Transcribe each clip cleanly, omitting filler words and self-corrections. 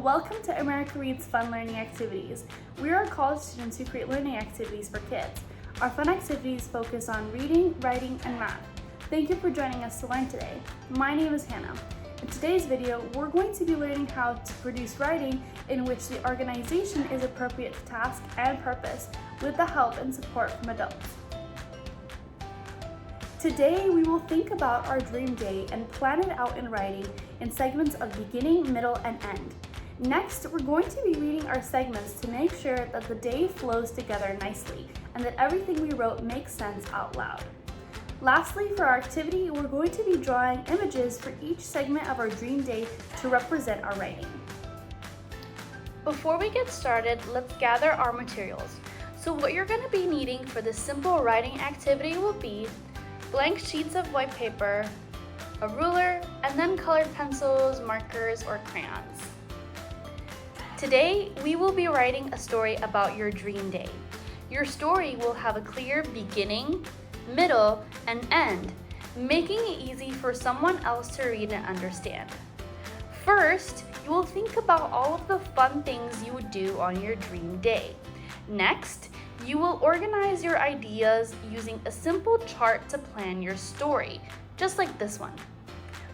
Welcome to America Reads Fun Learning Activities. We are college students who create learning activities for kids. Our fun activities focus on reading, writing, and math. Thank you for joining us to learn today. My name is Hannah. In today's video, we're going to be learning how to produce writing in which the organization is appropriate to task and purpose with the help and support from adults. Today, we will think about our dream day and plan it out in writing in segments of beginning, middle, and end. Next, we're going to be reading our segments to make sure that the day flows together nicely and that everything we wrote makes sense out loud. Lastly, for our activity, we're going to be drawing images for each segment of our dream day to represent our writing. Before we get started, let's gather our materials. So what you're going to be needing for this simple writing activity will be blank sheets of white paper, a ruler, and then colored pencils, markers, or crayons. Today, we will be writing a story about your dream day. Your story will have a clear beginning, middle, and end, making it easy for someone else to read and understand. First, you will think about all of the fun things you would do on your dream day. Next, you will organize your ideas using a simple chart to plan your story, just like this one.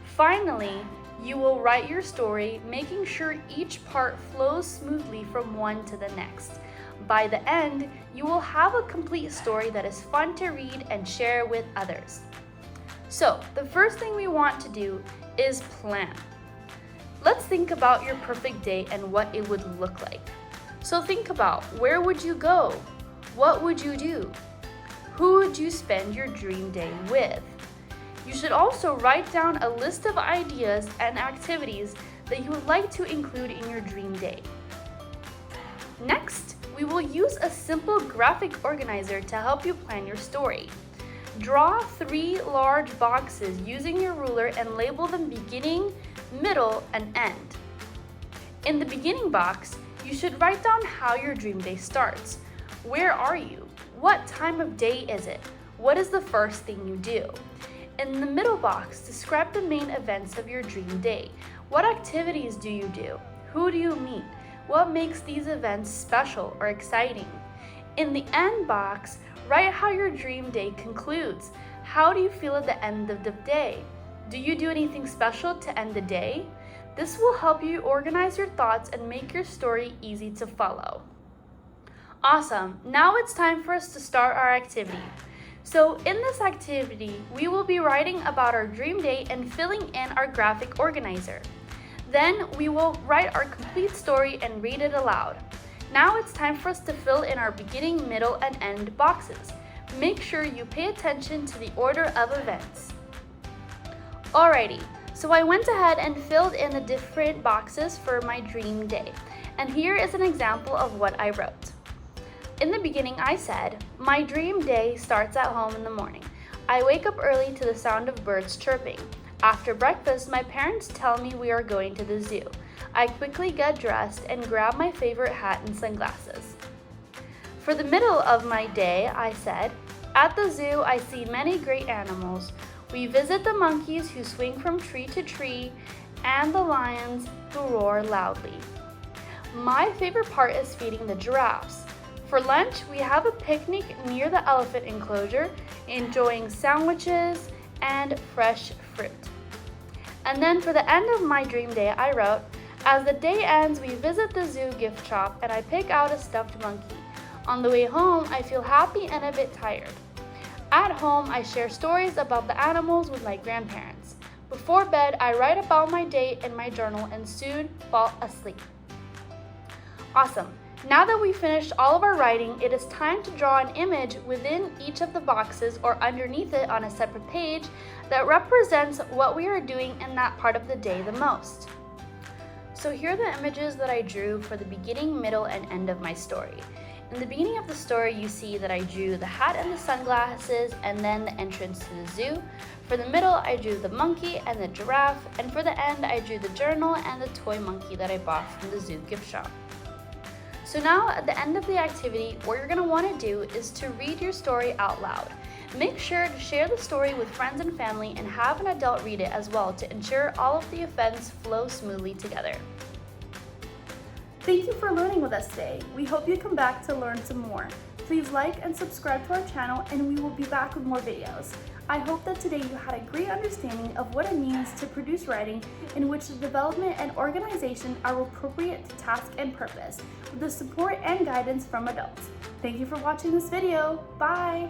Finally, you will write your story, making sure each part flows smoothly from one to the next. By the end, you will have a complete story that is fun to read and share with others. So, the first thing we want to do is plan. Let's think about your perfect day and what it would look like. So think about, where would you go? What would you do? Who would you spend your dream day with? You should also write down a list of ideas and activities that you would like to include in your dream day. Next, we will use a simple graphic organizer to help you plan your story. Draw 3 large boxes using your ruler and label them beginning, middle, and end. In the beginning box, you should write down how your dream day starts. Where are you? What time of day is it? What is the first thing you do? In the middle box, describe the main events of your dream day. What activities do you do? Who do you meet? What makes these events special or exciting? In the end box, write how your dream day concludes. How do you feel at the end of the day? Do you do anything special to end the day? This will help you organize your thoughts and make your story easy to follow. Awesome, now it's time for us to start our activity. So in this activity, we will be writing about our dream day and filling in our graphic organizer. Then we will write our complete story and read it aloud. Now it's time for us to fill in our beginning, middle, and end boxes. Make sure you pay attention to the order of events. Alrighty, so I went ahead and filled in the different boxes for my dream day. And here is an example of what I wrote. In the beginning, I said, my dream day starts at home in the morning. I wake up early to the sound of birds chirping. After breakfast, my parents tell me we are going to the zoo. I quickly get dressed and grab my favorite hat and sunglasses. For the middle of my day, I said, at the zoo, I see many great animals. We visit the monkeys who swing from tree to tree and the lions who roar loudly. My favorite part is feeding the giraffes. For lunch, we have a picnic near the elephant enclosure, enjoying sandwiches and fresh fruit. And then for the end of my dream day, I wrote, as the day ends, we visit the zoo gift shop and I pick out a stuffed monkey. On the way home, I feel happy and a bit tired. At home, I share stories about the animals with my grandparents. Before bed, I write about my day in my journal and soon fall asleep. Awesome. Now that we've finished all of our writing, it is time to draw an image within each of the boxes or underneath it on a separate page that represents what we are doing in that part of the day the most. So here are the images that I drew for the beginning, middle, and end of my story. In the beginning of the story, you see that I drew the hat and the sunglasses and then the entrance to the zoo. For the middle, I drew the monkey and the giraffe, and for the end, I drew the journal and the toy monkey that I bought from the zoo gift shop. So now at the end of the activity, what you're going to want to do is to read your story out loud. Make sure to share the story with friends and family and have an adult read it as well to ensure all of the events flow smoothly together. Thank you for learning with us today. We hope you come back to learn some more. Please like and subscribe to our channel, and we will be back with more videos. I hope that today you had a great understanding of what it means to produce writing in which the development and organization are appropriate to task and purpose, with the support and guidance from adults. Thank you for watching this video. Bye!